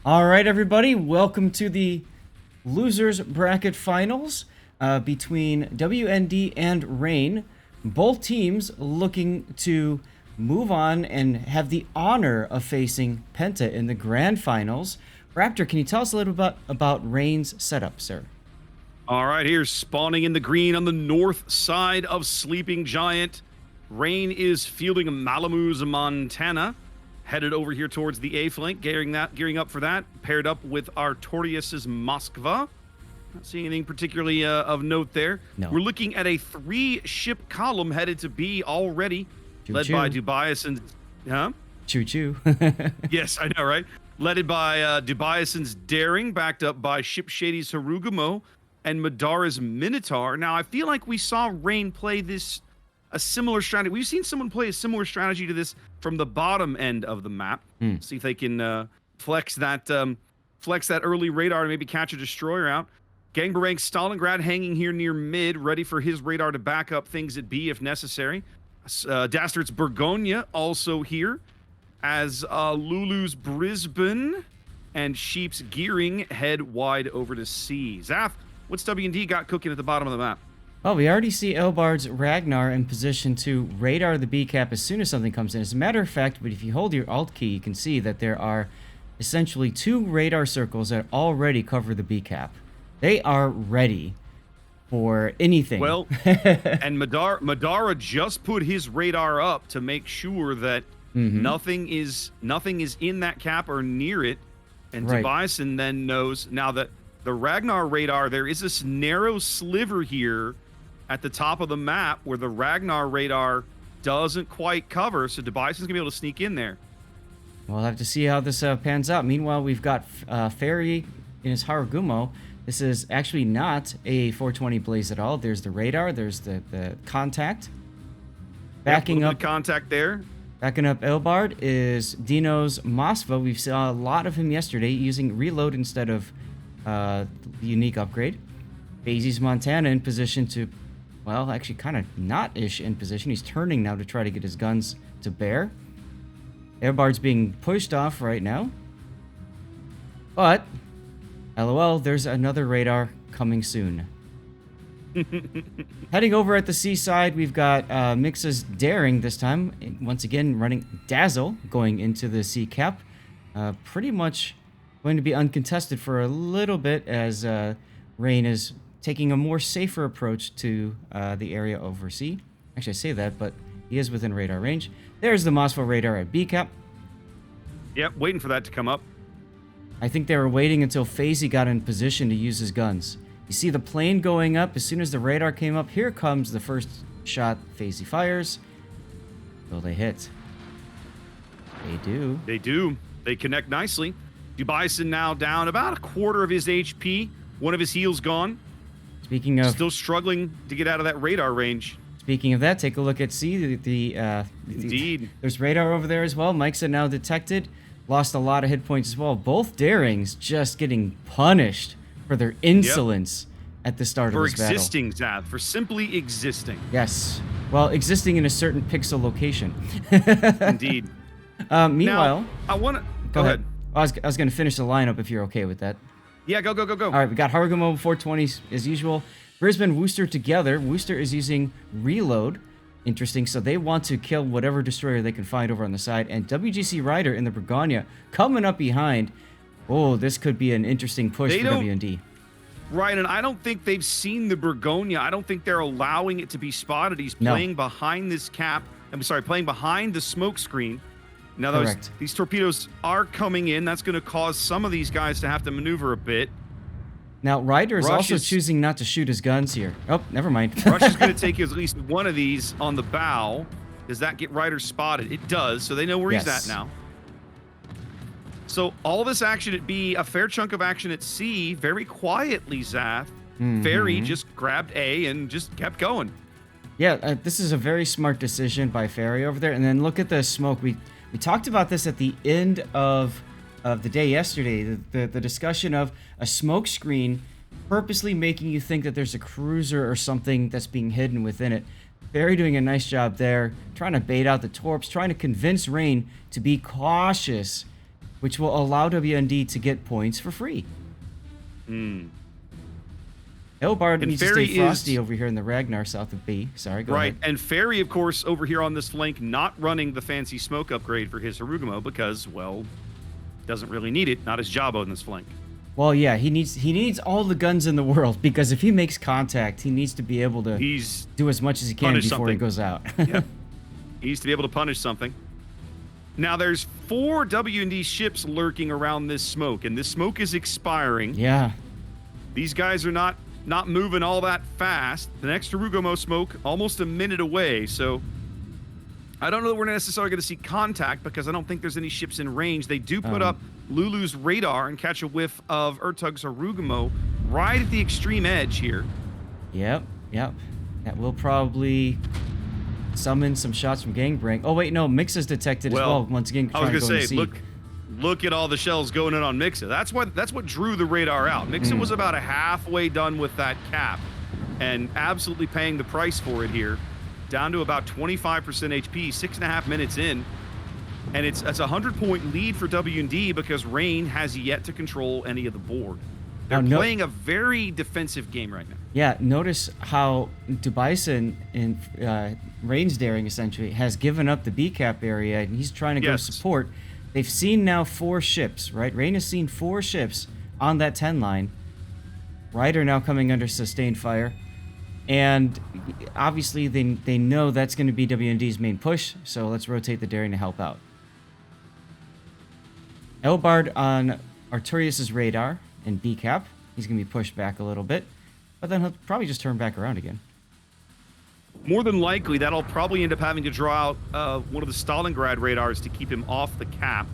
All right, everybody, welcome to the losers bracket finals between WND and Rain. Both teams looking to move on and have the honor of facing Penta in the grand finals. Raptor, can you tell us a little bit about Rain's setup, sir? All right, here's spawning in the green on the north side of Sleeping Giant. Rain is fielding Malamuz, Montana. Headed over here towards the A flank, gearing up for that. Paired up with Artorius's Moskva. Not seeing anything particularly of note there. No. We're looking at a 3-ship column headed to B already, Choo led choo. by Dubiason's. Huh? Choo choo. Yes, I know, right? Led by Dubiason's Daring, backed up by Ship Shady's Harugumo and Madara's Minotaur. Now, I feel like we saw Rain play a similar strategy. We've seen someone play a similar strategy to this from the bottom end of the map. See if they can flex that early radar to maybe catch a destroyer out. Gangbarang Stalingrad hanging here near mid, ready for his radar to back up things at B if necessary. Dastard's Burgonia also here, as Lulu's Brisbane and Sheep's Gearing head wide over to C. Zath, what's W&D got cooking at the bottom of the map? Well, we already see Elbard's Ragnar in position to radar the B cap as soon as something comes in. As a matter of fact, but if you hold your Alt key, you can see that there are essentially 2 radar circles that already cover the B cap. They are ready for anything. Well, and Madara just put his radar up to make sure that nothing is in that cap or near it. And Right. Tobiason then knows now that the Ragnar radar, there is this narrow sliver here at the top of the map where the Ragnar radar doesn't quite cover, so Tobiason's gonna be able to sneak in there. We'll have to see how this pans out. Meanwhile, we've got Fairy in his Harugumo. This is actually not a 420 Blaze at all. There's the radar. There's the contact. Backing up Contact there. Backing up Elbard is Dino's Mosva. We saw a lot of him yesterday using reload instead of the unique upgrade. Daisy's Montana in position to, well, actually kind of not-ish in position. He's turning now to try to get his guns to bear. Elbard's being pushed off right now. But, LOL, there's another radar coming soon. Heading over at the seaside, we've got Mixa's Daring this time. Once again, running Dazzle going into the sea cap. Pretty much going to be uncontested for a little bit as Rain is taking a more safer approach to the area over C. Actually, I say that, but he is within radar range. There's the Mosfo radar at B cap. Yep, waiting for that to come up. I think they were waiting until FaZe got in position to use his guns. You see the plane going up. As soon as the radar came up, here comes the first shot FaZe fires. Will they hit? They do. They do. They connect nicely. Dubison now down about a quarter of his HP. One of his heals gone. Speaking of Still struggling to get out of that radar range. Speaking of that, take a look at C. Indeed. There's radar over there as well. Mike's now detected. Lost a lot of hit points as well. Both Darings just getting punished for their insolence at the start of this battle. For existing, Zath. For simply existing. Yes. Well, existing in a certain pixel location. Indeed. Meanwhile... Now, I want to... Go ahead. I was going to finish the lineup if you're okay with that. Yeah, go. All right, we got Harugumo 420 as usual. Brisbane, Wooster together. Wooster is using reload. Interesting. So they want to kill whatever destroyer they can find over on the side. And WGC Rider in the Burgonia coming up behind. Oh, this could be an interesting push for WND. Right, and I don't think they've seen the Burgonia. I don't think they're allowing it to be spotted. He's playing behind this cap. I'm sorry, playing behind the smoke screen. Now, these torpedoes are coming in. That's going to cause some of these guys to have to maneuver a bit. Now, Ryder is also choosing not to shoot his guns here. Oh, never mind. Rush is going to take at least one of these on the bow. Does that get Ryder spotted? It does, so they know where he's at now. So all this action at B, a fair chunk of action at C, very quietly, Zath. Fairy just grabbed A and just kept going. Yeah, this is a very smart decision by Fairy over there. And then look at the smoke. We talked about this at the end of the day yesterday, the discussion of a smoke screen purposely making you think that there's a cruiser or something that's being hidden within it. Barry doing a nice job there, trying to bait out the torps, trying to convince Rain to be cautious which will allow WND to get points for free. Elbard needs to stay frosty over here in the Ragnar south of B. Sorry, go ahead. Right, and Ferry, of course, over here on this flank, not running the fancy smoke upgrade for his Harugumo because, well, doesn't really need it. Not his job on this flank. Well, yeah, he needs all the guns in the world because if he makes contact, he needs to be able to do as much as he can before he goes out. Yep. He needs to be able to punish something. Now, there's 4 W&D ships lurking around this smoke, and this smoke is expiring. Yeah. These guys are not moving all that fast. The next Harugumo smoke, almost a minute away, so I don't know that we're necessarily going to see contact because I don't think there's any ships in range. They do put up Lulu's radar and catch a whiff of Ertug's Harugumo right at the extreme edge here. Yep. That will probably summon some shots from Gangbang. Oh, wait, no, Mixa's detected as well. Once again, I was going to say, look at all the shells going in on Mixa. That's what drew the radar out. Mixa was about a halfway done with that cap and absolutely paying the price for it here. Down to about 25% HP, 6.5 minutes in. And it's a 100-point lead for W&D because Rain has yet to control any of the board. They're playing a very defensive game right now. Yeah, notice how Dubaisen in Rain's daring essentially has given up the B cap area and he's trying to go support. They've seen now 4 ships, right? Rain has seen 4 ships on that 10 line. Ryder now coming under sustained fire. And obviously they know that's going to be W&D's main push, so let's rotate the daring to help out. Elbard on Arturius' radar in B cap. He's going to be pushed back a little bit, but then he'll probably just turn back around again. More than likely, that'll probably end up having to draw out one of the Stalingrad radars to keep him off the cap.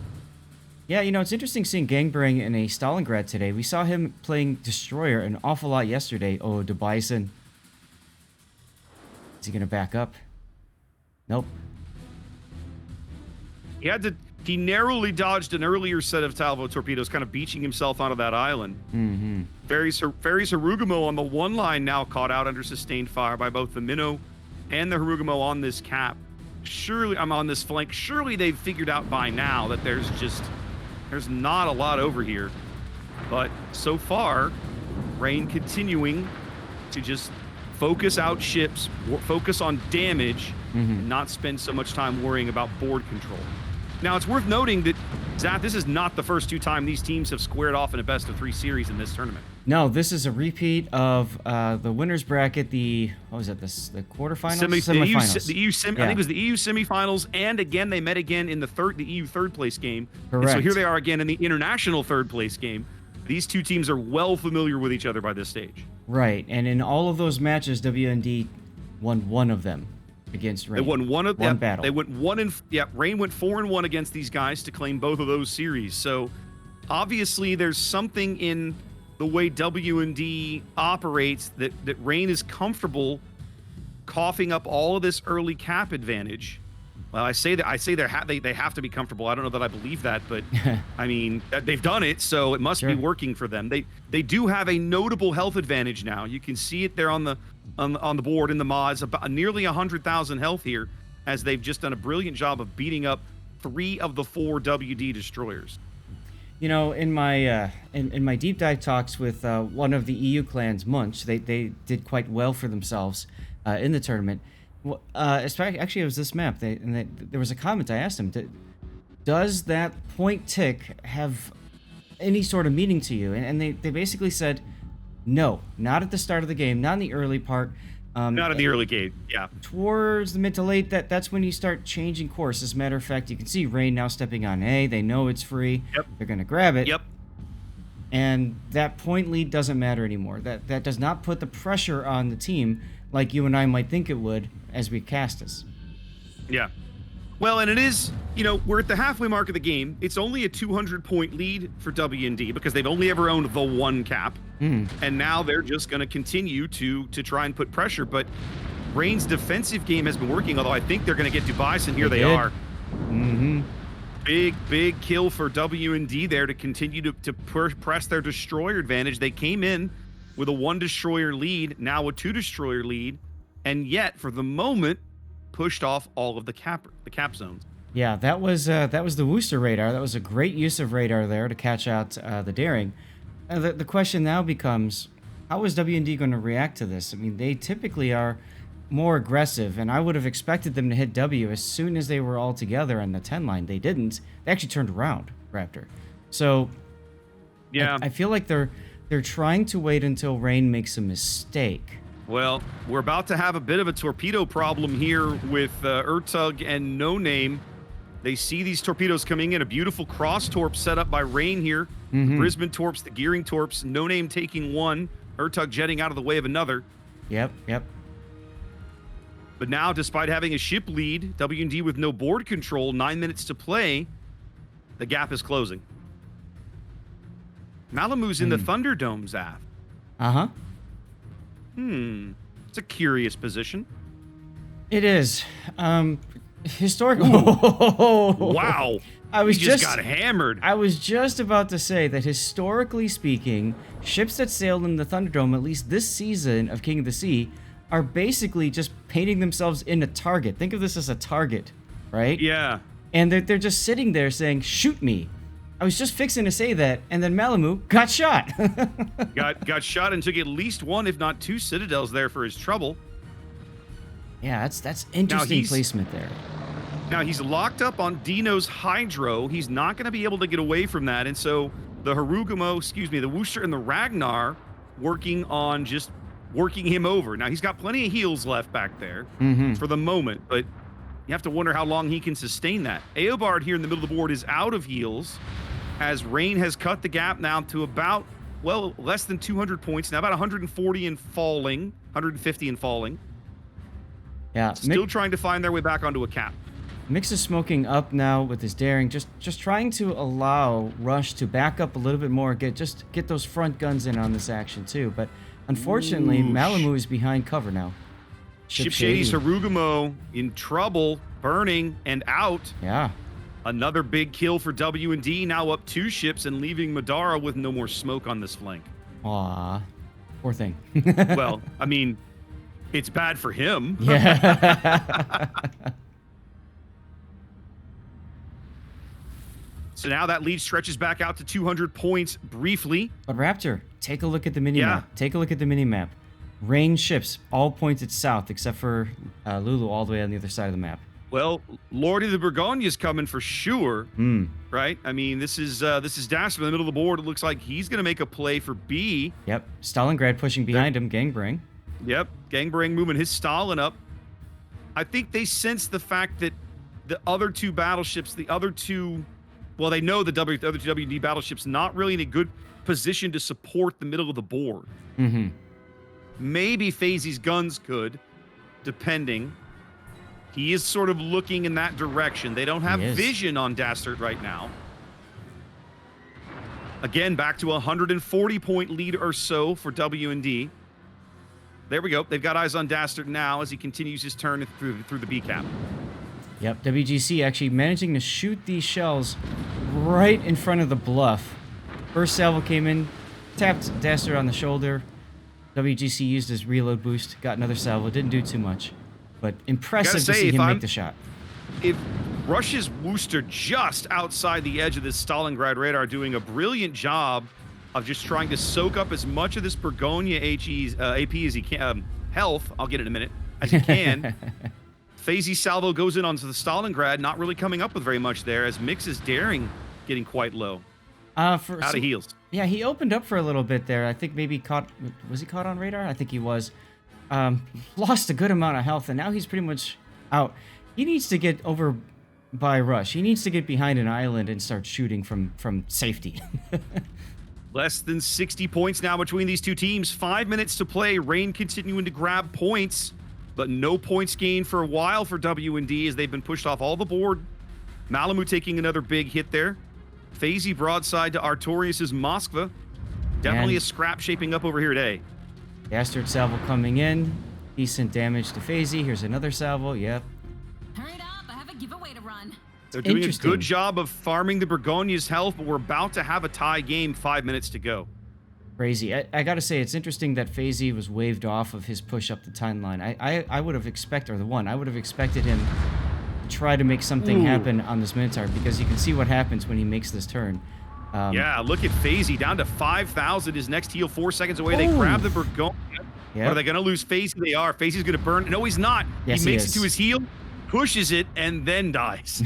Yeah, you know, it's interesting seeing Gangbang in a Stalingrad today. We saw him playing Destroyer an awful lot yesterday. Oh, Dubaisen. Is he going to back up? Nope. He narrowly dodged an earlier set of Talvo torpedoes, kind of beaching himself onto that island. Mm-hmm. Ferry's Harugumo on the 1 line now caught out under sustained fire by both the Minnow and the Harugumo on this cap. Surely, I'm on this flank. Surely they've figured out by now that there's not a lot over here. But so far, Rain continuing to just focus out ships, focus on damage, and not spend so much time worrying about board control. Now, it's worth noting that, Zath, this is not the first 2 times these teams have squared off in a best-of-3 series in this tournament. No, this is a repeat of the winners bracket, the quarterfinals? Semifinals. I think it was the EU semifinals, and again, they met again in the EU third-place game. Correct. And so here they are again in the international third-place game. These 2 teams are well familiar with each other by this stage. Right, and in all of those matches, WND won 1 of them against Rain. They won one battle. They went 1 and Rain went 4-1 against these guys to claim both of those series. So obviously there's something in the way W&D operates that Rain is comfortable coughing up all of this early cap advantage. Well, I say they have to be comfortable. I don't know that I believe that, but I mean, they've done it, so it must be working for them. They do have a notable health advantage now. You can see it there on the board in the mods, about nearly 100,000 health here, as they've just done a brilliant job of beating up 3 of the 4 WD destroyers. You know, in my deep dive talks with one of the EU clans, Munch, they did quite well for themselves in the tournament. Actually, it was this map. There was a comment I asked him: does that point tick have any sort of meaning to you? And they basically said, no, not at the start of the game, not in the early part. Not in the early game, yeah. Towards the mid to late, that's when you start changing course. As a matter of fact, you can see Rain now stepping on A. They know it's free. Yep. They're going to grab it. Yep. And that point lead doesn't matter anymore. That does not put the pressure on the team like you and I might think it would as we cast us. Yeah. Well, and it is, you know, we're at the halfway mark of the game. It's only a 200-point lead for W&D because they've only ever owned the 1 cap. And now they're just going to continue to try and put pressure. But Rain's defensive game has been working, although I think they're going to get Dubai, and here they are. Big kill for W&D there to continue to press their destroyer advantage. They came in with a 1 destroyer lead, now a 2 destroyer lead, and yet, for the moment, pushed off all of the cap zones. Yeah, that was the Wooster radar. That was a great use of radar there to catch out the Daring. The question now becomes, how is W&D going to react to this? I mean, they typically are more aggressive, and I would have expected them to hit W as soon as they were all together on the 10 line. They didn't. They actually turned around, Raptor. So Yeah. I feel like they're trying to wait until Rain makes a mistake. Well, we're about to have a bit of a torpedo problem here with Ertug and No Name. They see these torpedoes coming in. A beautiful cross torp set up by Rain here. Brisbane torps, the gearing torps. No Name taking one. Ertug jetting out of the way of another. Yep. But now, despite having a ship lead, W&D with no board control, 9 minutes to play, the gap is closing. Malamu's in the Thunderdome, Zath. Uh-huh. It's a curious position. It is. Historically... Wow. He just got hammered. I was just about to say that historically speaking, ships that sailed in the Thunderdome, at least this season of King of the Sea, are basically just painting themselves in a target. Think of this as a target, right? Yeah. And they're just sitting there saying, shoot me. I was just fixing to say that, and then Malamu got shot. got shot and took at least one, if not two, citadels there for his trouble. Yeah, that's interesting placement there. Now, he's locked up on Dino's Hydro. He's not going to be able to get away from that. And so the the Wooster and the Ragnar working on just working him over. Now, he's got plenty of heals left back there for the moment, but you have to wonder how long he can sustain that. Eobard here in the middle of the board is out of heals as Rain has cut the gap now to about, well, less than 200 points. Now about 140 and falling, 150 and falling. Yeah. Still trying to find their way back onto a cap. Mix is smoking up now with his Daring, just trying to allow Rush to back up a little bit more, get those front guns in on this action too. But unfortunately, Malamu is behind cover now. Ship Shady's Harugumo in trouble, burning and out. Yeah. Another big kill for W&D, now up 2 ships and leaving Madara with no more smoke on this flank. Aw, poor thing. Well, I mean, it's bad for him. Yeah. So now that lead stretches back out to 200 points briefly. But Raptor, take a look at the minimap. Yeah. Take a look at the minimap. Rain ships all pointed south except for Lulu all the way on the other side of the map. Well, Lord of the Burgonia's coming for sure, right? I mean, this is Dasher in the middle of the board. It looks like he's going to make a play for B. Yep, Stalingrad pushing behind him, Gangbring. Yep, Gangbring moving his Stalin up. I think they sense the fact that the other two battleships, well, they know the other two WD battleships not really in a good position to support the middle of the board. Maybe FaZe's guns could, depending. He is sort of looking in that direction. They don't have vision on Dastard right now. Again, back to a 140-point lead or so for W&D. There we go. They've got eyes on Dastard now as he continues his turn through the B cap. Yep, WGC actually managing to shoot these shells right in front of the bluff. First salvo came in, tapped Dastard on the shoulder. WGC used his reload boost, got another salvo, didn't do too much. But impressive to see him make the shot. If Russia's Wooster just outside the edge of this Stalingrad radar doing a brilliant job of just trying to soak up as much of this Burgonia AP as he can, health, I'll get it in a minute, as he can. FaZe salvo goes in onto the Stalingrad, not really coming up with very much there as Mix's Daring getting quite low. Out of heals. Yeah, he opened up for a little bit there. I think maybe was he caught on radar? I think he was. Lost a good amount of health, and now he's pretty much out. He needs to get over by Rush. He needs to get behind an island and start shooting from safety. Less than 60 points now between these two teams. 5 minutes to play. Rain continuing to grab points, but no points gained for a while for W&D as they've been pushed off all the board. Malamu taking another big hit there. FaZe broadside to Artorias' Moskva. Definitely a scrap shaping up over here today. Dastard salvo coming in. Decent damage to FaZe. Here's another salvo. Yep. Hurry it up. I have a giveaway to run. They're doing a good job of farming the Burgonia's health, but we're about to have a tie game. 5 minutes to go. Crazy. I gotta say, it's interesting that FaZe was waved off of his push up the timeline. I would have expected, or I would have expected him try to make something Ooh. happen on this Minotaur, because you can see what happens when he makes this turn. Yeah, look at FaZe down to 5,000. His next heal 4 seconds away. They grab the Burgonia. Yeah. Are they going to lose FaZe? They are. FaZe's going to burn. No, he's not. Yes, he makes he it to is. his heal, pushes it, and then dies.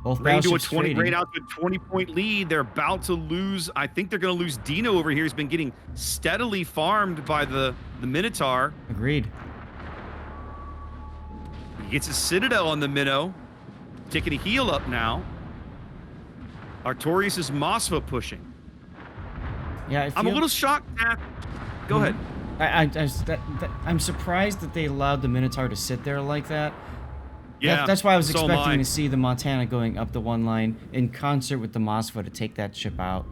Both Rain to a battleships 20, trading. Rain out to a 20-point lead. They're about to lose. I think they're going to lose Dino over here. He's been getting steadily farmed by the Minotaur. Agreed. He gets a Citadel on the Minnow. Taking a heal up now. Artorias is Mosfa pushing. Yeah, I'm a little shocked. Go ahead. I'm surprised that they allowed the Minotaur to sit there like that. Yeah, That's why I was so am expecting I. to see the Montana going up the one line in concert with the Mosfa to take that ship out.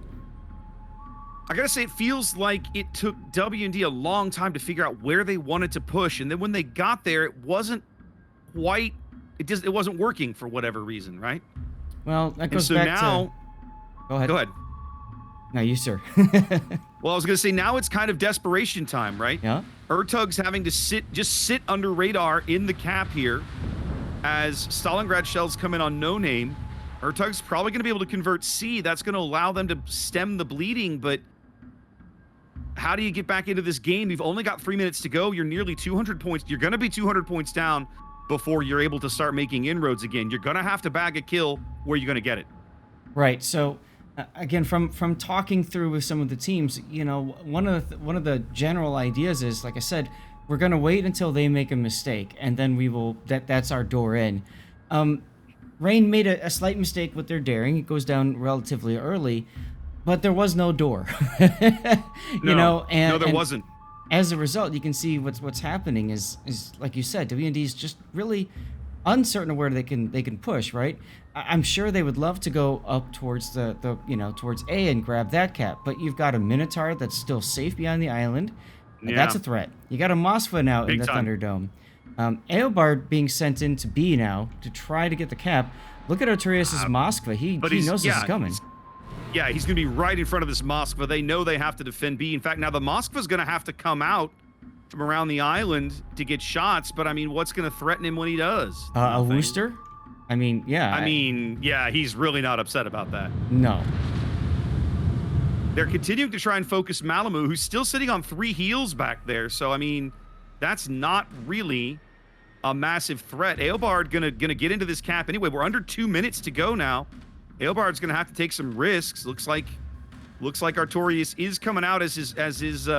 I gotta say, it feels like it took W&D a long time to figure out where they wanted to push, and then when they got there, it wasn't quite. It wasn't working for whatever reason, right? Well, that And goes so back now, to... Go ahead. go ahead. No, you, sir. Well, I was gonna say now it's kind of desperation time, right? Yeah? Ertug's having to sit under radar in the cap here, as Stalingrad shells come in on no name. Ertug's probably going to be able to convert C. That's going to allow them to stem the bleeding, but how do you get back into this game? You've only got 3 minutes to go. You're nearly 200 points. You're going to be 200 points down before you're able to start making inroads again. You're going to have to bag a kill. Where are you going to get it? Right. So, again, from talking through with some of the teams, you know, one of the general ideas is, like I said, we're gonna wait until they make a mistake, and then we will. That's our door in. Rain made a slight mistake with their daring. It goes down relatively early, but there was no door. You know, and there wasn't. As a result, you can see what's happening is like you said, W&D is just really uncertain of where they can push, right? I'm sure they would love to go up towards the towards A and grab that cap, but you've got a Minotaur that's still safe behind the island. Yeah. That's a threat. You got a Mosfa now in Big the time. Thunderdome. Eobard being sent into B now to try to get the cap. Look at Artorias' Moskva. He knows this is coming. Yeah, he's going to be right in front of this Moskva. They know they have to defend B. In fact, now the Moskva's going to have to come out from around the island to get shots, but I mean, what's going to threaten him when he does? A Nothing. Wooster? I mean, yeah. I mean, yeah, he's really not upset about that. No. They're continuing to try and focus Malamu, who's still sitting on 3 heals back there. So, I mean, that's not really a massive threat. Eobard gonna get into this cap anyway. We're under 2 minutes to go now. Eobard's gonna have to take some risks. Looks like Artorias is coming out as his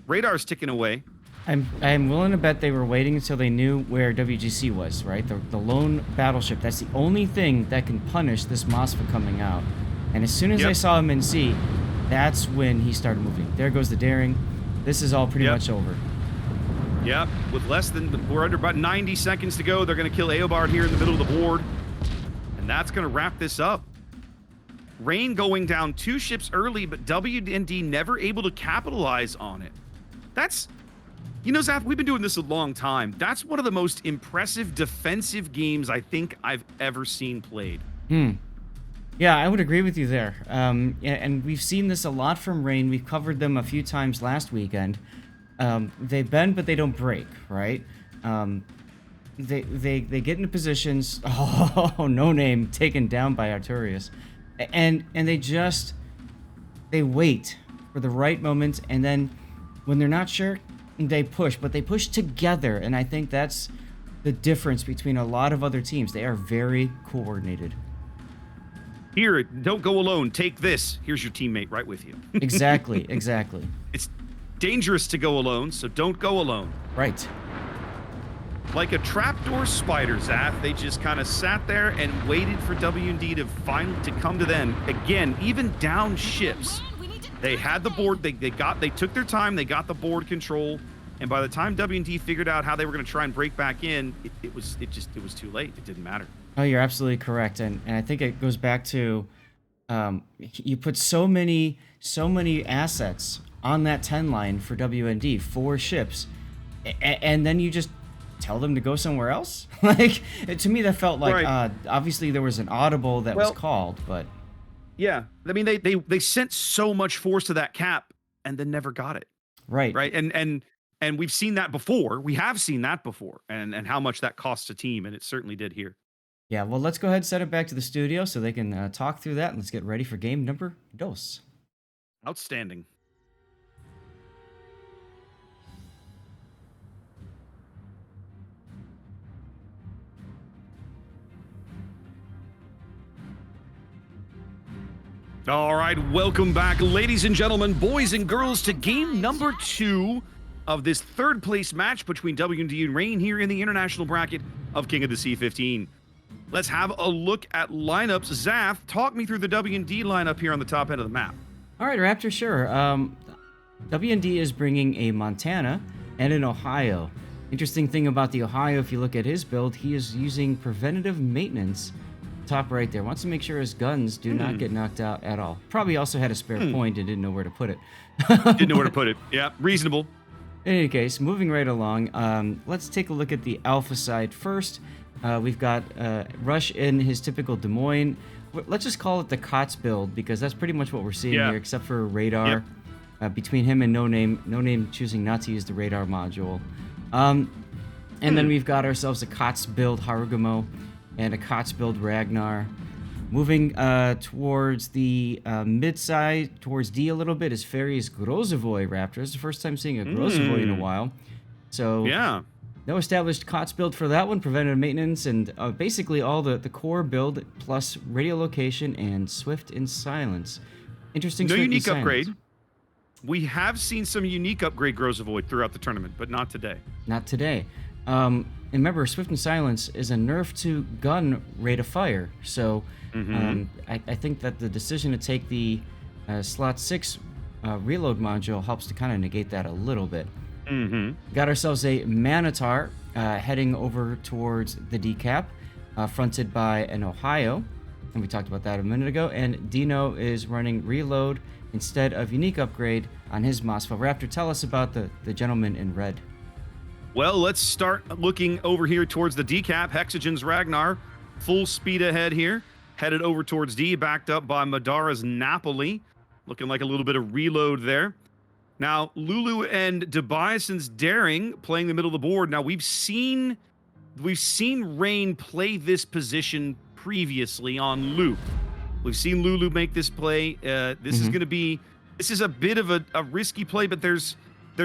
radar's ticking away. I'm willing to bet they were waiting until they knew where WGC was, right? The lone battleship. That's the only thing that can punish this Mosfa coming out. And as soon as they saw him in C, that's when he started moving. There goes the daring. This is all pretty much over. Yep, with we're under about 90 seconds to go. They're going to kill Eobard here in the middle of the board. And that's going to wrap this up. Rain going down 2 ships early, but W&D never able to capitalize on it. That's, you know, Zath, we've been doing this a long time. That's one of the most impressive defensive games I think I've ever seen played. Yeah, I would agree with you there. And we've seen this a lot from Rain. We've covered them a few times last weekend. They bend, but they don't break, right? They get into positions. Oh, no name taken down by Artorias, and they wait for the right moment, and then when they're not sure, they push. But they push together, and I think that's the difference between a lot of other teams. They are very coordinated. Here, don't go alone. Take this. Here's your teammate right with you. Exactly. It's dangerous to go alone, so don't go alone. Right. Like a trapdoor spider, Zath, they just kind of sat there and waited for W&D to come to them. Again, even down ships, they had the board. They took their time. They got the board control, and by the time W&D figured out how they were going to try and break back in, it was too late. It didn't matter. Oh, you're absolutely correct, and I think it goes back to you put so many assets on that 10 line for WND, 4 ships, and then you just tell them to go somewhere else. Like, to me, that felt like obviously there was an audible that was called, but yeah, I mean they sent so much force to that cap and then never got it. Right. And And we've seen that before. We have seen that before, and how much that costs a team, and it certainly did here. Yeah, well, let's go ahead and send it back to the studio so they can talk through that, and let's get ready for game number dos. Outstanding. All right, welcome back, ladies and gentlemen, boys and girls, to game number 2 of this third place match between W&D and Rain here in the international bracket of King of the Sea 15. Let's have a look at lineups. Zath, talk me through the W&D lineup here on the top end of the map. All right, Raptor, sure. W&D is bringing a Montana and an Ohio. Interesting thing about the Ohio, if you look at his build, he is using preventative maintenance. Top right there. Wants to make sure his guns do not get knocked out at all. Probably also had a spare point and didn't know where to put it. Didn't know where to put it. Yeah, reasonable. In any case, moving right along, let's take a look at the alpha side first. We've got Rush in his typical Des Moines. Let's just call it the KOTS build because that's pretty much what we're seeing here, except for radar. Between him and No Name choosing not to use the radar module. And then we've got ourselves a KOTS build Harugumo and a KOTS build Ragnar. Moving towards the mid side, towards D a little bit, is Fairy's Grozovoy Raptor. It's the first time seeing a Grozovoy in a while. So no established KOTS build for that one, preventative maintenance, and basically all the core build plus radio location and Swift and Silence. Interesting. No Swift unique and upgrade. Silence. We have seen some unique upgrade Grozovoid throughout the tournament, but not today. Not today. And remember, Swift and Silence is a nerf to gun rate of fire. So I think that the decision to take the slot 6 reload module helps to kind of negate that a little bit. Got ourselves a Manitar heading over towards the decap, fronted by an Ohio. And we talked about that a minute ago. And Dino is running reload instead of unique upgrade on his Mosfell. Raptor, tell us about the gentleman in red. Well, let's start looking over here towards the decap. Hexagon's Ragnar, full speed ahead here. Headed over towards D, backed up by Madara's Napoli. Looking like a little bit of reload there. Now, Lulu and Debiason's Daring playing the middle of the board. Now, we've seen Rain play this position previously on Loop. We've seen Lulu make this play. This is a bit of a risky play, but there's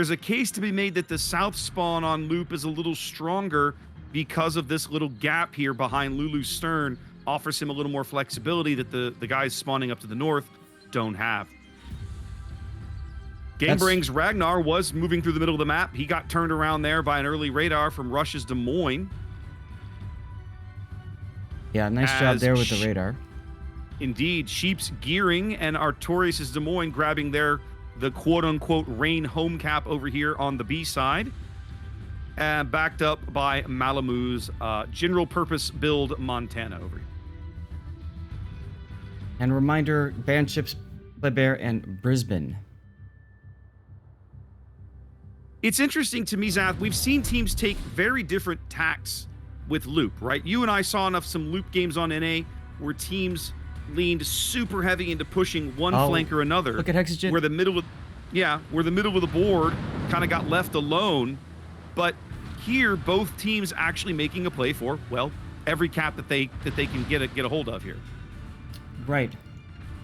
a case to be made that the south spawn on Loop is a little stronger because of this little gap here behind Lulu's stern. Offers him a little more flexibility that the guys spawning up to the north don't have. Gamebrings Ragnar was moving through the middle of the map. He got turned around there by an early radar from Rush's Des Moines. Yeah, nice job there with the radar. Indeed. Sheep's Gearing and Artorias' Des Moines grabbing the quote-unquote Rain home cap over here on the B side. And backed up by Malamu's general purpose build Montana over here. And reminder, banned ships, Bear and Brisbane. It's interesting to me, Zath, we've seen teams take very different tacks with Loop, right? You and I saw some Loop games on NA where teams leaned super heavy into pushing one flank or another. Look at Hexagon. Where the middle of the board kind of got left alone. But here, both teams actually making a play for, well, every cap that they can get a hold of here. Right.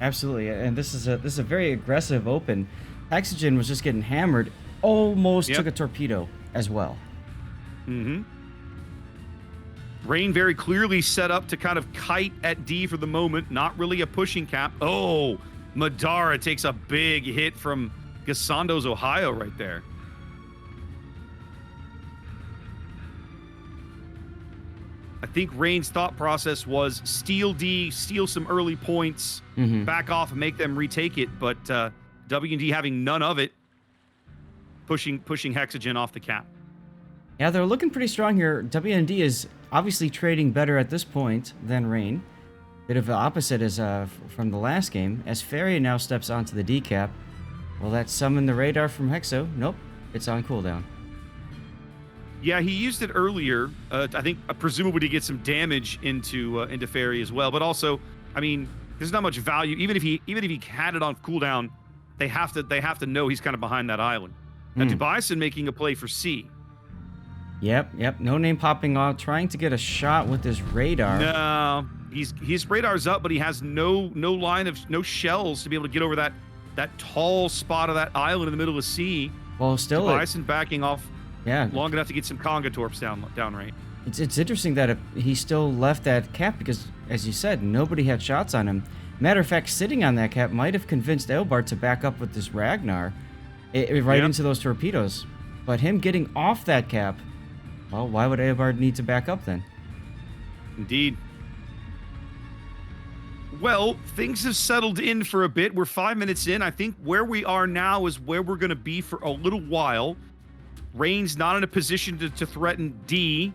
Absolutely. And this is a very aggressive open. Hexagon was just getting hammered. Almost took a torpedo as well. Rain very clearly set up to kind of kite at D for the moment. Not really a pushing cap. Oh, Madara takes a big hit from Gasando's Ohio right there. I think Rain's thought process was steal D, steal some early points, back off and make them retake it. But W&D having none of it, pushing Hexagon off the cap. Yeah, they're looking pretty strong here. W&D is obviously trading better at this point than Rain. Bit of the opposite as from the last game, as Fairy now steps onto the decap. Will that summon the radar from Hexo? Nope, it's on cooldown. Yeah, he used it earlier. I think presumably to get some damage into Fairy as well. But also, I mean, there's not much value. Even if he had it on cooldown, they have to know he's kind of behind that island. Now, Dubaisen making a play for C. Yep. No name popping out, trying to get a shot with his radar. No, his radar's up, but he has no shells to be able to get over that tall spot of that island in the middle of C. Well, still, Dubaisen backing off. Yeah, long enough to get some Conga torps downrange. It's interesting that he still left that cap because, as you said, nobody had shots on him. Matter of fact, sitting on that cap might have convinced Eobard to back up with this Ragnar right into those torpedoes. But him getting off that cap, well, why would Eobard need to back up then? Indeed. Well, things have settled in for a bit. We're 5 minutes in. I think where we are now is where we're going to be for a little while. Rain's not in a position to threaten D.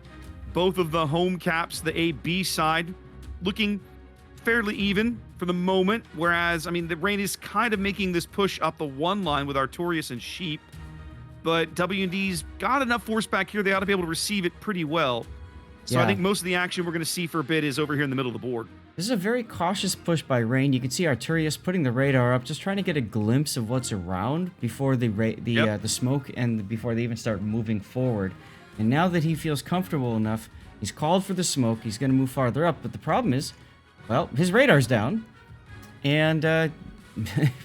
Both of the home caps, the A-B side, looking fairly even for the moment. Whereas, I mean, the Rain is kind of making this push up the one line with Artorias and Sheep. But W&D's got enough force back here, they ought to be able to receive it pretty well. So I think most of the action we're going to see for a bit is over here in the middle of the board. This is a very cautious push by Rain. You can see Arturius putting the radar up, just trying to get a glimpse of what's around before the smoke and before they even start moving forward. And now that he feels comfortable enough, he's called for the smoke. He's going to move farther up. But the problem is, well, his radar's down. And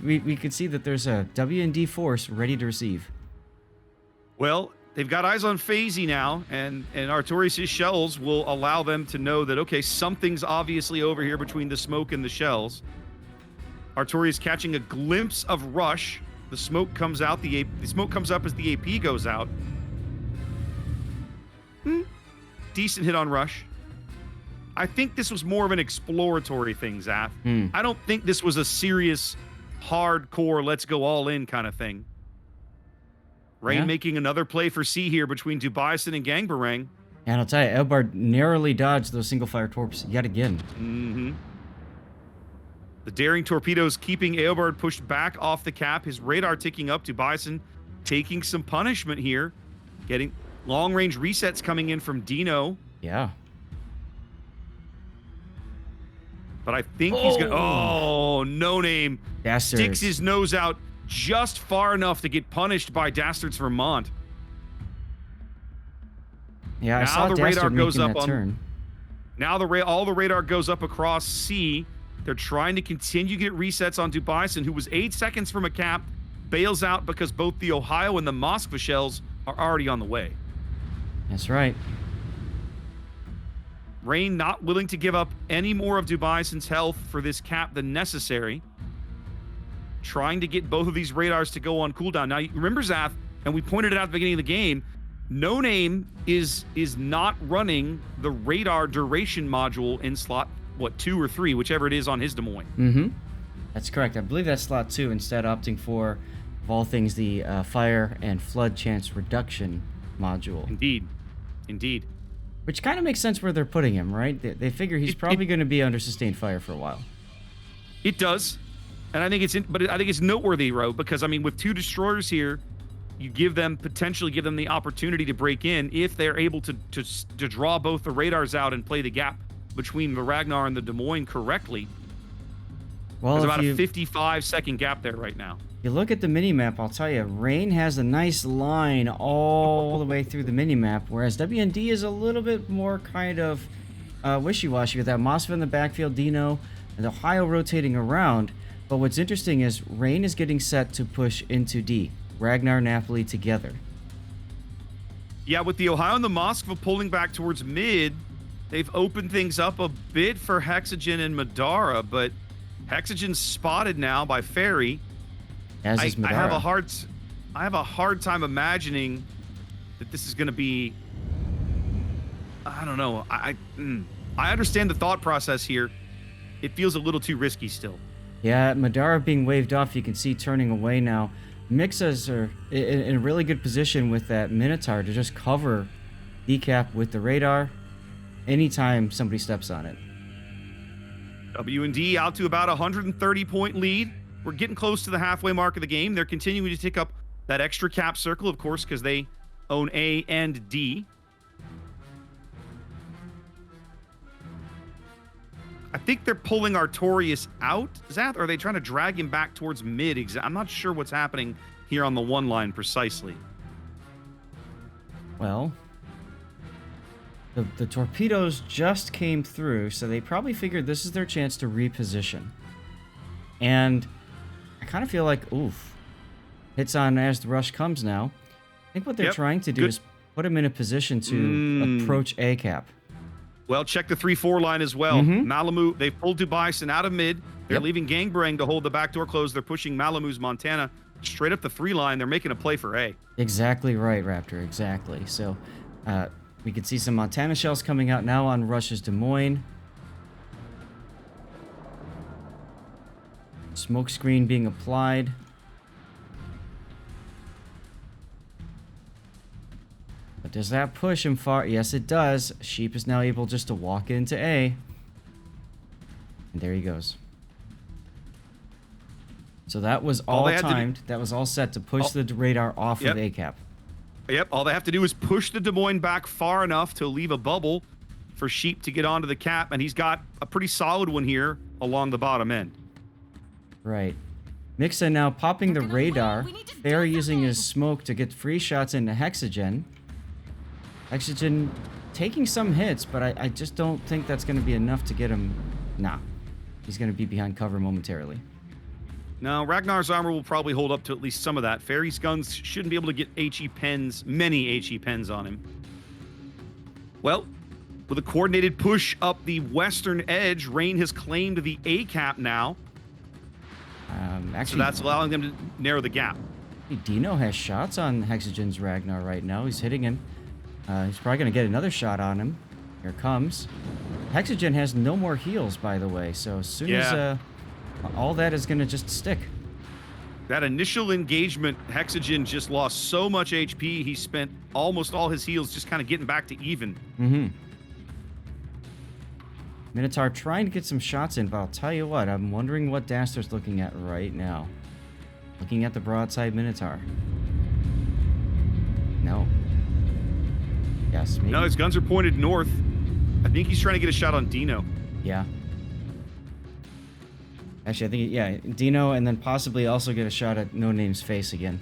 we can see that there's a W&D force ready to receive. Well, they've got eyes on Phasey now, and Artorias' shells will allow them to know that, okay, something's obviously over here between the smoke and the shells. Artorias catching a glimpse of Rush. The smoke comes out. The smoke comes up as the AP goes out. Decent hit on Rush. I think this was more of an exploratory thing, Zath. I don't think this was a serious, hardcore, let's go all in kind of thing. Rain making another play for C here between Dubaisen and Gangbarang. And I'll tell you, Eobard narrowly dodged those single-fire torps yet again. The daring torpedoes keeping Eobard pushed back off the cap. His radar ticking up. Dubaisen taking some punishment here. Getting long-range resets coming in from Dino. Yeah. But I think he's going to... Oh, no name. Dastards. Sticks his nose out just far enough to get punished by Dastards Vermont. Yeah, I saw the radar goes up on turn. Now all the radar goes up across C. They're trying to continue to get resets on Dubaisen, who was 8 seconds from a cap, bails out because both the Ohio and the Moskva shells are already on the way. That's right. Rain not willing to give up any more of Dubaisen's health for this cap than necessary. Trying to get both of these radars to go on cooldown. Now, remember, Zath, and we pointed it out at the beginning of the game, No Name is not running the radar duration module in slot, 2 or 3, whichever it is on his Des Moines. That's correct. I believe that's slot 2, instead opting for, of all things, the fire and flood chance reduction module. Indeed. Which kind of makes sense where they're putting him, right? They figure he's probably going to be under sustained fire for a while. It does. And I think it's noteworthy, Ro, because I mean, with 2 destroyers here, you potentially give them the opportunity to break in if they're able to draw both the radars out and play the gap between the Ragnar and the Des Moines correctly. Well, there's about a 55-second gap there right now. You look at the minimap, I'll tell you, Rain has a nice line all the way through the minimap, whereas W&D is a little bit more kind of wishy-washy with that Moskva in the backfield, Dino, and Ohio rotating around. But what's interesting is Rain is getting set to push into D. Ragnar, Napoli together. Yeah, with the Ohio and the Moskva pulling back towards mid, they've opened things up a bit for Hexagen and Madara, but Hexagen's spotted now by Ferry. As is Madara. I have a hard time imagining that this is going to be... I don't know. I understand the thought process here. It feels a little too risky still. Yeah, Madara being waved off, you can see turning away now. Mixas are in a really good position with that Minotaur to just cover decap with the radar anytime somebody steps on it. W&D out to about a 130-point lead. We're getting close to the halfway mark of the game. They're continuing to tick up that extra cap circle, of course, because they own A and D. I think they're pulling Artorias out, Zath, or are they trying to drag him back towards mid? I'm not sure what's happening here on the one line precisely. Well, the torpedoes just came through, so they probably figured this is their chance to reposition. And I kind of feel like, oof, hits on as the rush comes now. I think what they're trying to do is put him in a position to approach A cap. Well, check the 3-4 line as well. Malamu, they've pulled Dubaisen out of mid. They're leaving Gangbrang to hold the back door closed. They're pushing Malamu's Montana straight up the 3 line. They're making a play for A. Exactly right, Raptor. Exactly. So we could see some Montana shells coming out now on Rush's Des Moines. Smoke screen being applied. But does that push him far? Yes, it does. Sheep is now able just to walk into A. And there he goes. So that was all timed. That was all set to push the radar off of A cap. Yep, all they have to do is push the Des Moines back far enough to leave a bubble for Sheep to get onto the cap, and he's got a pretty solid one here along the bottom end. Right. Mixa now popping the radar. They're using his smoke to get free shots into Hexagen. Hexagen taking some hits, but I just don't think that's going to be enough to get him. Nah. He's going to be behind cover momentarily. Now, Ragnar's armor will probably hold up to at least some of that. Fairy's guns shouldn't be able to get HE pens, many HE pens on him. Well, with a coordinated push up the western edge, Rain has claimed the A cap now. Actually, so that's allowing them to narrow the gap. Dino has shots on Hexagen's Ragnar right now. He's hitting him. He's probably going to get another shot on him. Here comes. Hexagen has no more heals, by the way. So as soon as all that is going to just stick. That initial engagement, Hexagen just lost so much HP. He spent almost all his heals just kind of getting back to even. Minotaur trying to get some shots in, but I'll tell you what, I'm wondering what Daster's looking at right now. Looking at the broadside Minotaur. No. Yes, maybe. No, his guns are pointed north. I think he's trying to get a shot on Dino. Yeah. Actually, I think, yeah, Dino, and then possibly also get a shot at No Name's face again.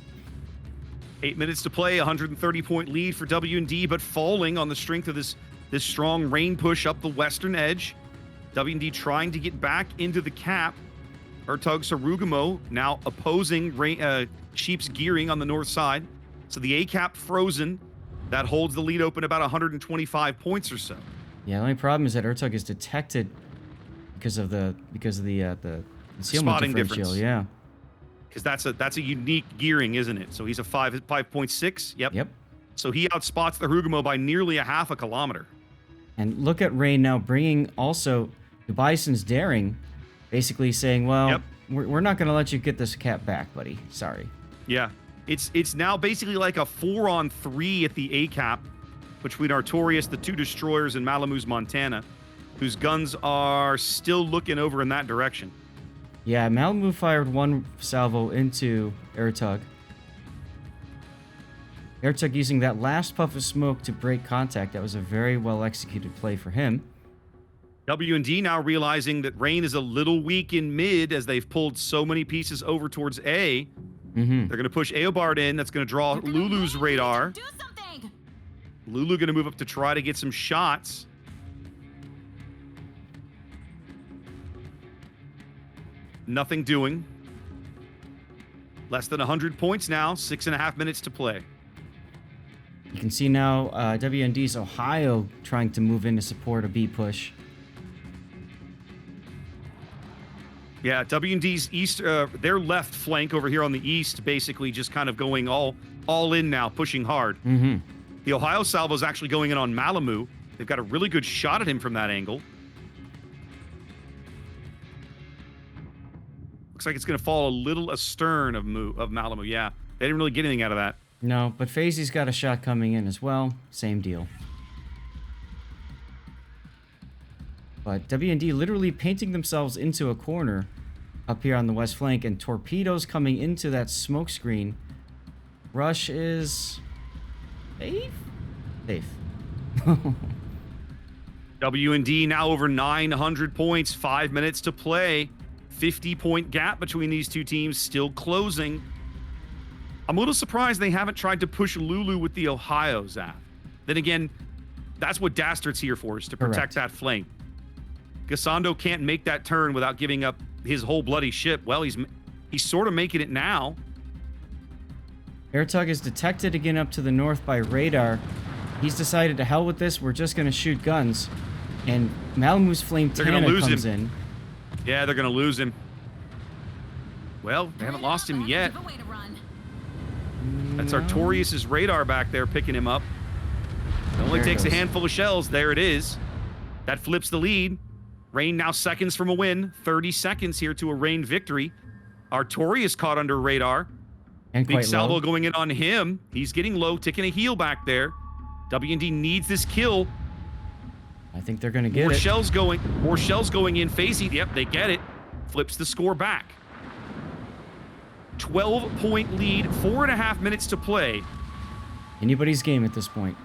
8 minutes to play, 130-point lead for W&D, but falling on the strength of this strong rain push up the western edge. W&D trying to get back into the cap. Ertug Sarugamo now opposing Sheep's gearing on the north side. So the A cap frozen. That holds the lead open about 125 points or so. Yeah, the only problem is that Ertug is detected because of the concealment spotting differential. Difference. Yeah. Because that's a unique gearing, isn't it? So he's a 5.6. Yep. So he outspots the Rugamo by nearly a half a kilometer. And look at Rain now bringing also the Bison's daring, basically saying, well, we're not going to let you get this cap back, buddy. Sorry. Yeah. It's now basically like a 4-on-3 at the A cap between Artorias, the 2 destroyers, and Malamu's Montana, whose guns are still looking over in that direction. Yeah, Malamu fired 1 salvo into Ertug. Ertug using that last puff of smoke to break contact. That was a very well executed play for him. W&D now realizing that Rain is a little weak in mid as they've pulled so many pieces over towards A. They're going to push Aobard in. That's going to draw Lulu's radar. Do something. Lulu going to move up to try to get some shots. Nothing doing. Less than 100 points now. 6.5 minutes to play. You can see now WND's Ohio trying to move in to support a B push. Yeah, W&D's east, their left flank over here on the east, basically just kind of going all in now, pushing hard. The Ohio salvo is actually going in on Malamu. They've got a really good shot at him from that angle. Looks like it's going to fall a little astern of Malamu. Yeah, they didn't really get anything out of that. No, but FaZe's got a shot coming in as well. Same deal. But W&D literally painting themselves into a corner up here on the west flank, and torpedoes coming into that smoke screen. Rush is safe? Safe. W&D now over 900 points, 5 minutes to play. 50-point gap between these two teams, still closing. I'm a little surprised they haven't tried to push Lulu with the Ohio, Zath. Then again, that's what Dastard's here for, is to protect Correct. that flank. Gasando can't make that turn without giving up his whole bloody ship. Well, he's sort of making it now. Airtug is detected again up to the north by radar. He's decided to hell with this. We're just going to shoot guns. And Malamu's Flame They're gonna Tana lose comes him. in. Yeah, they're going to lose him. Well, they haven't lost him yet. Give away to run. That's Artorias' radar back there picking him up. It only There it takes a goes. handful of shells. There it is. That flips the lead. Rain now seconds from a win. 30 seconds here to a Rain victory. Artorias caught under radar. And Big quite salvo low. going in on him. He's getting low, taking a heal back there. W&D needs this kill. I think they're going to get More it. shells going in. Phasey, yep, they get it. Flips the score back. 12-point lead, 4.5 minutes to play. Anybody's game at this point.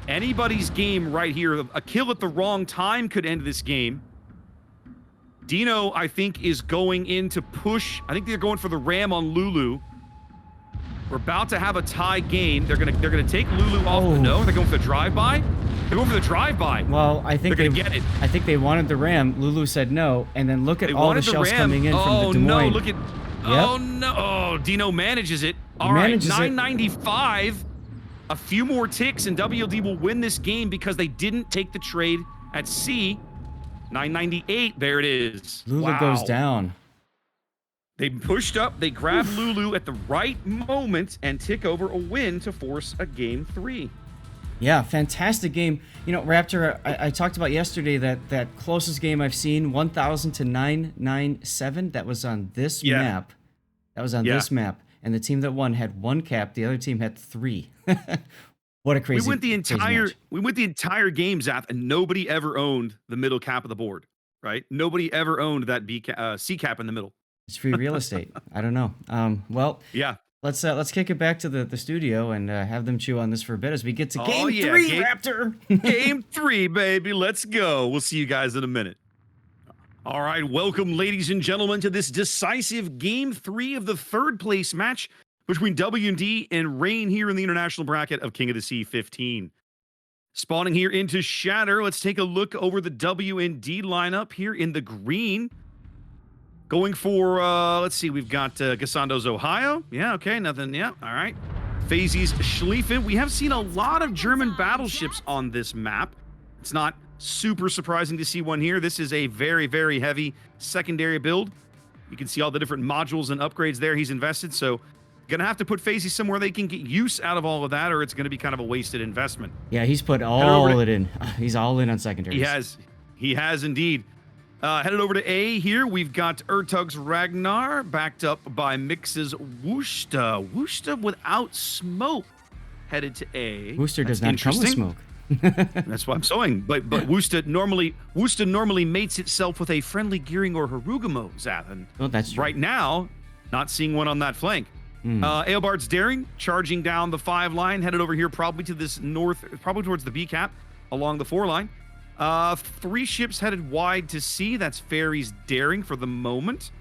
Anybody's game right here. A kill at the wrong time could end this game. Dino, I think, is going in to push. I think they're going for the ram on Lulu. We're about to have a tie game. They're gonna take Lulu off the no. They're going for the drive-by. They're going for the drive-by. Well, I think They're they gonna get it. I think they wanted the ram. Lulu said no, and then look at They all the wanted shells ram. coming in from Oh the Des Moines. no! Look at. Oh no! Oh, Dino manages it. All right, manages it. 995. A few more ticks, and WLD will win this game because they didn't take the trade at C. 998. There it is. Lulu Wow. goes down. They pushed up. They grabbed Lulu at the right moment and tick over a win to force a game 3. Yeah, fantastic game. You know, Raptor, I talked about yesterday that closest game I've seen, 1,000 to 997. That was on this Yeah. map. That was on Yeah. this map. And the team that won had 1 cap. The other team had 3. What a crazy We went the crazy entire match. game, Zath, and nobody ever owned the middle cap of the board, right? Nobody ever owned that C cap in the middle. It's free real estate. I don't know. Well, Yeah. let's kick it back to the studio and have them chew on this for a bit as we get to game yeah, 3, game- Raptor. Game 3, baby. Let's go. We'll see you guys in a minute. All right. Welcome, ladies and gentlemen, to this decisive Game 3 of the 3rd place match between W&D and Rain here in the international bracket of King of the Sea 15. Spawning here into Shatter. Let's take a look over the W&D lineup here in the green. Going for, let's see, we've got Gasando's Ohio. Yeah, okay, nothing. Yeah, all right. Phasey's Schlieffen. We have seen a lot of German battleships on this map. It's not super surprising to see one here. This is a very, very heavy secondary build. You can see all the different modules and upgrades there he's invested. So, gonna have to put Phasey somewhere they can get use out of all of that, or it's gonna be kind of a wasted investment. Yeah, he's put over all to- it in. He's all in on secondaries. He has indeed. Headed over to A here, we've got Ertug's Ragnar, backed up by Mix's Wusta. Wusta without smoke, headed to A. Booster does That's not come with interesting. smoke. That's what I'm saying. But Wusta normally mates itself with a friendly Gearing or Harugumo, Zath. And Well, that's true. right now, not seeing one on that flank. Aelbard's Daring, charging down the 5 line, headed over here probably to this north, probably towards the B cap, along the 4 line. 3 ships headed wide to sea. That's Ferry's Daring for the moment.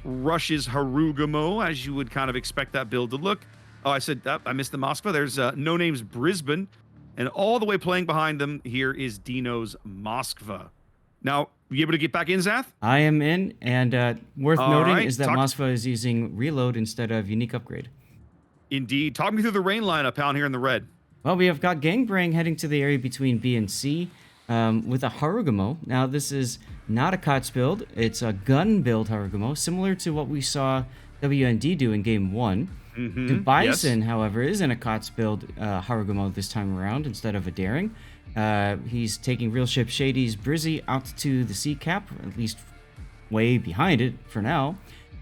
Rush's Harugumo, as you would kind of expect that build to look. Oh, I said, I missed the Moskva. There's No Name's Brisbane. And all the way playing behind them here is Dino's Moskva. Now, you able to get back in, Zath? I am in, and worth All noting right, is that Moskva is using reload instead of unique upgrade. Indeed. Talk me through the rain lineup down here in the red. Well, we have got Gangbrang heading to the area between B and C with a Harugumo. Now, this is not a KOTS build. It's a gun build Harugumo, similar to what we saw WND do in Game 1. Bison, however, is in a KOTS build Harugumo this time around instead of a Daring. He's taking Real Ship Shady's Brizzy out to the C cap, or at least way behind it for now.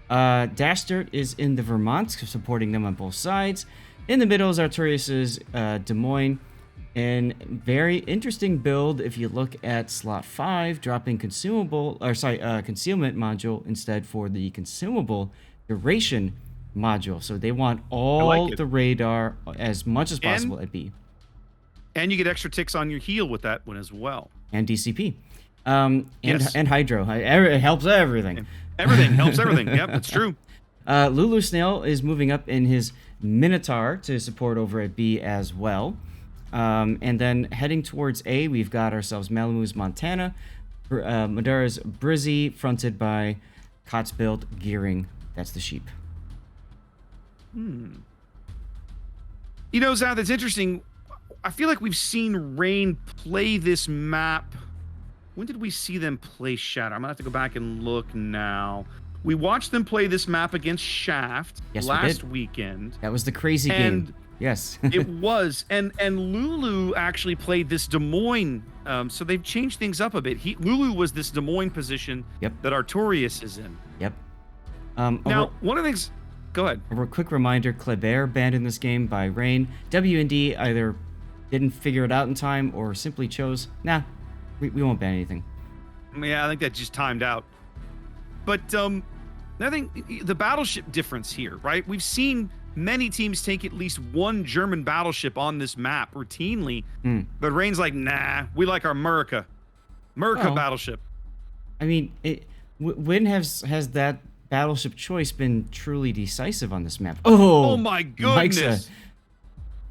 Dastard is in the Vermont, supporting them on both sides. In the middle is Artorias' Des Moines. And very interesting build if you look at slot 5, dropping concealment module instead for the consumable duration module. So they want all the radar as much as possible at B. And you get extra ticks on your heel with that one as well. And DCP. Yes. And Hydro. It helps everything. Everything helps everything. Yep, that's true. Lulu Snail is moving up in his Minotaur to support over at B as well. And then heading towards A, we've got ourselves Malamu's Montana, Madara's Brizzy, fronted by KOTS build Gearing. That's the sheep. You know, Zath, it's interesting. I feel like we've seen Rain play this map. When did we see them play Shatter? I'm going to have to go back and look now. We watched them play this map against Shaft last weekend. That was the crazy game. Yes. It was. And Lulu actually played this Des Moines. So they've changed things up a bit. Lulu was this Des Moines position that Artorias is in. Yep. Now, one of the things... Go ahead. A quick reminder, Kleber banned in this game by Rain. WND either didn't figure it out in time or simply chose, nah, we won't ban anything. Yeah, I think that just timed out. But I think the battleship difference here, right? We've seen many teams take at least one German battleship on this map routinely. But Rain's like, nah, we like our America battleship. I mean, when has that battleship choice been truly decisive on this map? Oh my goodness.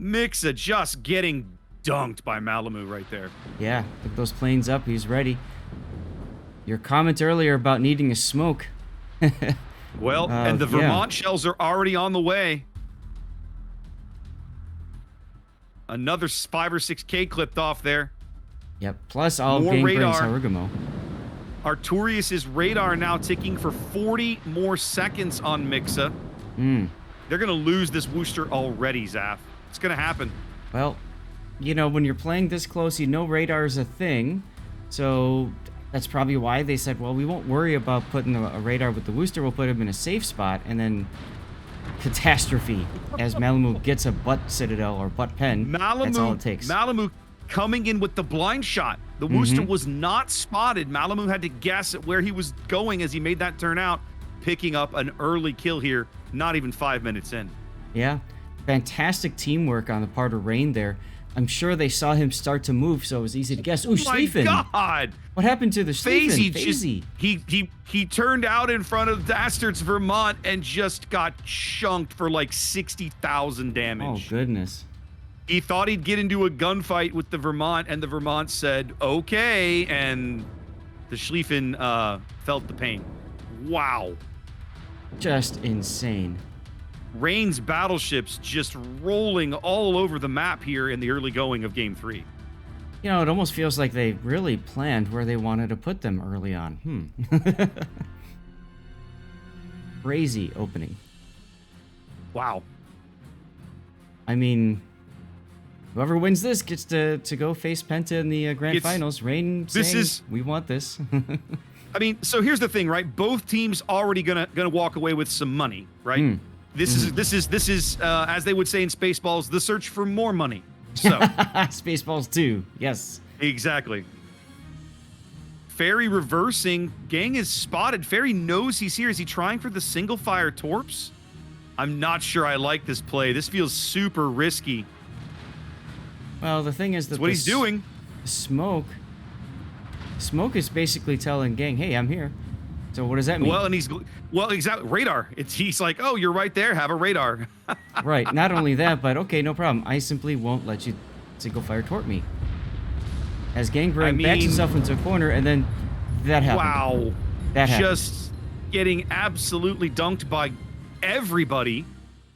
Mixa just getting dunked by Malamu right there. Yeah, pick those planes up. He's ready. Your comment earlier about needing a smoke. Well, and the Vermont shells are already on the way. Another 5 or 6K clipped off there. Yep, plus all more game brings radar. Harugumo. Artorias' radar now ticking for 40 more seconds on Mixa. They're going to lose this Worcester already, Zath. It's going to happen. Well, you know, when you're playing this close, you know radar is a thing. So that's probably why they said, well, we won't worry about putting a radar with the Worcester. We'll put him in a safe spot. And then catastrophe as Malamu gets a butt citadel or butt pen. That's all it takes. Malamu coming in with the blind shot. The Worcester was not spotted. Malamu had to guess at where he was going as he made that turn out, picking up an early kill here, not even 5 minutes in. Yeah, fantastic teamwork on the part of Rain there. I'm sure they saw him start to move, so it was easy to guess. Ooh, Schlieffen! My God! What happened to the Schlieffen? FaZe. He turned out in front of Dastards Vermont and just got chunked for like 60,000 damage. Oh, goodness. He thought he'd get into a gunfight with the Vermont, and the Vermont said, okay, and the Schlieffen felt the pain. Wow. Just insane. Rain's battleships just rolling all over the map here in the early going of Game 3. You know, it almost feels like they really planned where they wanted to put them early on. Crazy opening. Wow. I mean, whoever wins this gets to go face Penta in the grand finals. Rain saying, we want this. I mean, so here's the thing, right? Both teams already gonna walk away with some money, right? This is as they would say in Spaceballs, the search for more money. So Spaceballs 2, yes. Exactly. Ferry reversing. Gang is spotted. Ferry knows he's here. Is he trying for the single fire torps? I'm not sure I like this play. This feels super risky. Well, the thing is that that's what he's doing. Smoke is basically telling Gang, hey, I'm here. So what does that mean? Well, exactly. Radar. He's like, oh, you're right there. Have a radar. Right. Not only that, but okay, no problem. I simply won't let you single fire torp me. As Gang backs himself into a corner, and then that happened. Wow. That happened. Just getting absolutely dunked by everybody,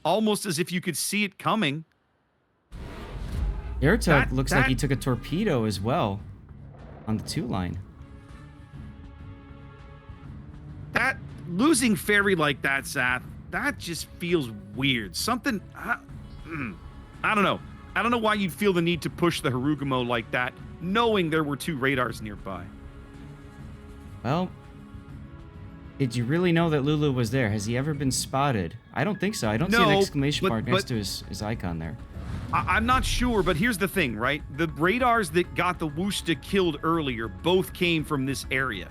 almost as if you could see it coming. Airtug looks like he took a torpedo as well on the 2 line. That losing Ferry like that, Zath, that just feels weird. Something, I don't know. I don't know why you'd feel the need to push the Harugumo like that, knowing there were 2 radars nearby. Well, did you really know that Lulu was there? Has he ever been spotted? I don't think so. I don't see an exclamation mark next to his icon there. I'm not sure, but here's the thing, right? The radars that got the Worcester killed earlier both came from this area.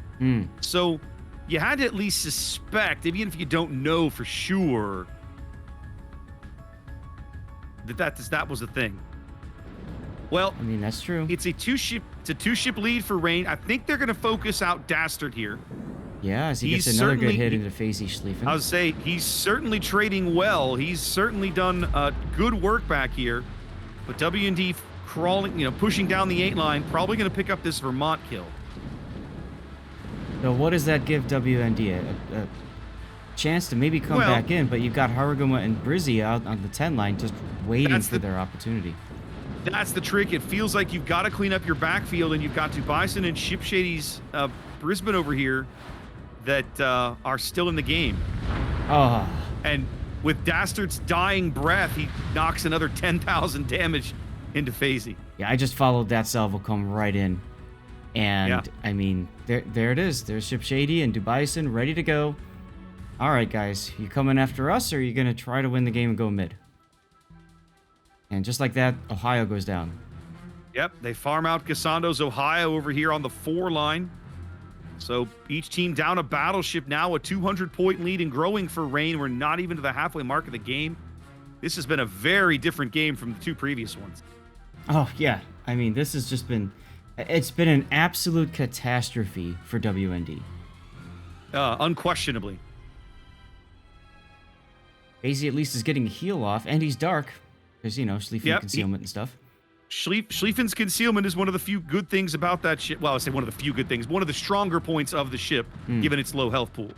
So you had to at least suspect, even if you don't know for sure, that was the thing. Well, I mean, that's true. It's a two-ship lead for Rain. I think they're going to focus out Dastard here. Yeah, as he gets another good hit into FaZe Schlieffen. I would say he's certainly trading well. He's certainly done good work back here. But W&D crawling, pushing down the 8 line, probably going to pick up this Vermont kill. So what does that give WND? A chance to maybe come back in, but you've got Haruguma and Brizzy out on the 10 line just waiting for their opportunity. That's the trick. It feels like you've got to clean up your backfield, and you've got to Bison and Ship Shady's Brisbane over here that are still in the game. Oh. And with Dastard's dying breath, he knocks another 10,000 damage into FaZe. Yeah, I just followed that salvo come right in. And, I mean, there it is. There's Ship Shady and Dubison ready to go. All right, guys, you coming after us, or are you going to try to win the game and go mid? And just like that, Ohio goes down. Yep, they farm out Cassando's Ohio over here on the 4 line. So each team down a battleship now, a 200-point lead and growing for Reign. We're not even to the halfway mark of the game. This has been a very different game from the 2 previous ones. Oh, yeah. I mean, this has just been... It's been an absolute catastrophe for WND. Unquestionably. FaZe at least is getting a heal off, and he's dark. Because, Schlieffen concealment and stuff. Schlieffen's concealment is one of the few good things about that ship. Well, I say one of the few good things. One of the stronger points of the ship, given its low health pool.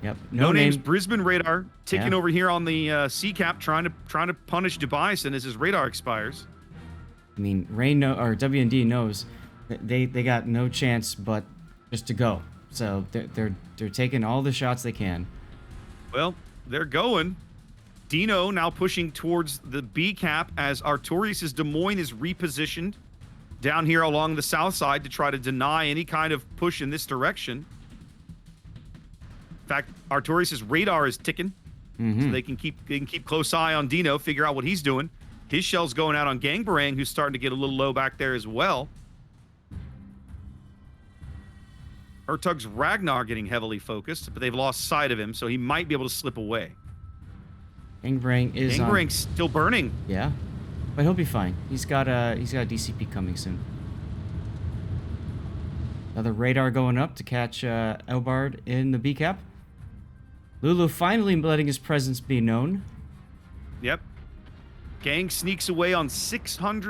Yep. No name's Brisbane radar ticking over here on the C-cap, trying to punish Dubison as his radar expires. I mean, or WND knows that they got no chance but just to go. So they're taking all the shots they can. Well, they're going. Dino now pushing towards the B-cap as Artorias' Des Moines is repositioned down here along the south side to try to deny any kind of push in this direction. In fact, Artorias' radar is ticking, so they can keep close eye on Dino, figure out what he's doing. His shell's going out on Gangbarang, who's starting to get a little low back there as well. Ertug's Ragnar getting heavily focused, but they've lost sight of him, so he might be able to slip away. Gangbarang's still burning. Yeah, but he'll be fine. He's got a DCP coming soon. Another radar going up to catch Elbard in the B-cap. Lulu finally letting his presence be known. Yep. Gang sneaks away on 800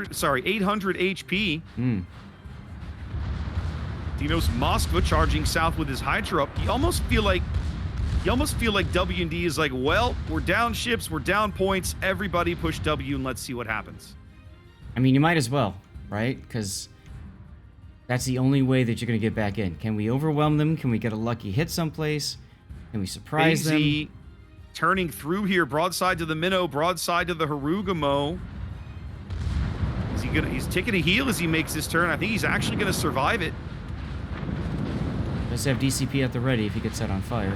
HP. Dino's Moskva charging south with his Hydra up. You almost feel like W&D is like, well, we're down ships, we're down points, everybody push W and let's see what happens. I mean, you might as well, right? Because that's the only way that you're going to get back in. Can we overwhelm them? Can we get a lucky hit someplace? Can we surprise them? Turning through here, broadside to the Minnow, broadside to the Harugamo. He's taking a heal as he makes this turn. I think he's actually going to survive it. Does have DCP at the ready if he gets set on fire.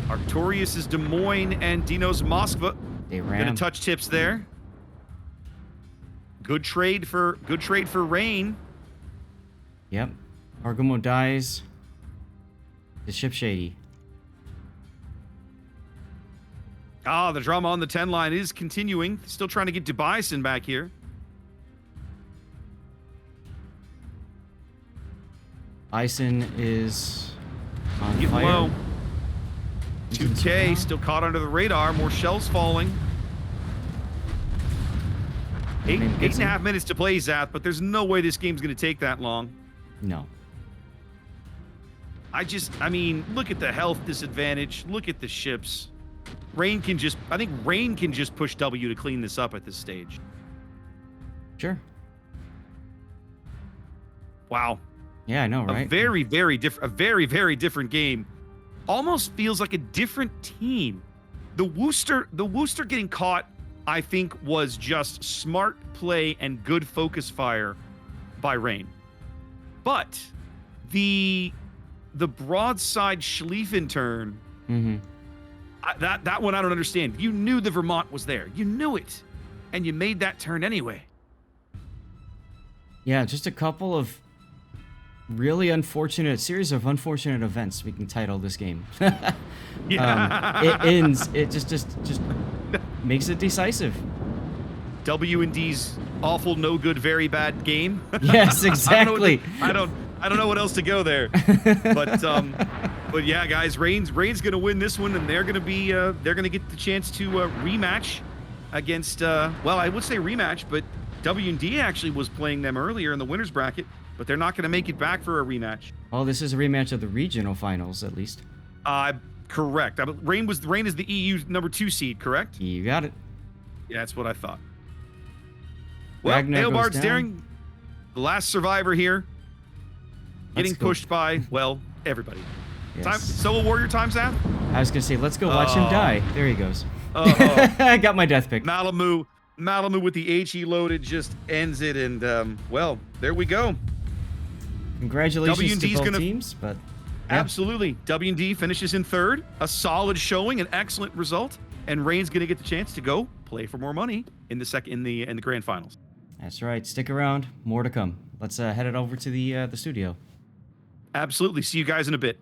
Artorias' Des Moines and Dino's Moskva. They ran. Gonna touch tips there. Good trade for Reign. Yep. Argumo dies. The Ship Shady. The drama on the 10 line is continuing. Still trying to get Dubison back here. Bison is on Getting fire. low. 2K still caught under the radar. More shells falling. Eight and a half minutes to play, Zath, but there's no way this game's going to take that long. No. I mean, look at the health disadvantage. Look at the ships. I think Reign can just push W to clean this up at this stage. Sure. Wow. Yeah, I know, right? A very, very different game. Almost feels like a different team. The Worcester getting caught, I think, was just smart play and good focus fire by Reign. But the broadside Schlieffen turn, that one I don't understand. You knew the Vermont was there. You knew it. And you made that turn anyway. Yeah, just a couple of series of unfortunate events, we can title this game. It just makes it decisive. W&D's awful, no good, very bad game. Yes, exactly. I don't know what else to go there. But yeah, guys, Reign's gonna win this one, and they're gonna get the chance to rematch against, well, I would say rematch, but W&D actually was playing them earlier in the winners bracket, but they're not going to make it back for a rematch. Oh, this is a rematch of the regional finals, at least. Correct. Rain is the EU number 2 seed, correct? You got it. Yeah, that's what I thought. Well, Ragnar goes Eobard's down. daring, the last survivor here, getting Let's go. pushed by, well, everybody. Yes. Time, Solo Warrior time, Zath? I was gonna say, let's go watch him die. There he goes. Oh. I got my death pick. Malamu with the HE loaded just ends it, and, well, there we go. Congratulations to W&D's both gonna- teams, but yeah. Absolutely. W&D finishes in 3rd. A solid showing, an excellent result. And Rain's going to get the chance to go play for more money in the grand finals. That's right. Stick around. More to come. Let's head it over to the studio. Absolutely. See you guys in a bit.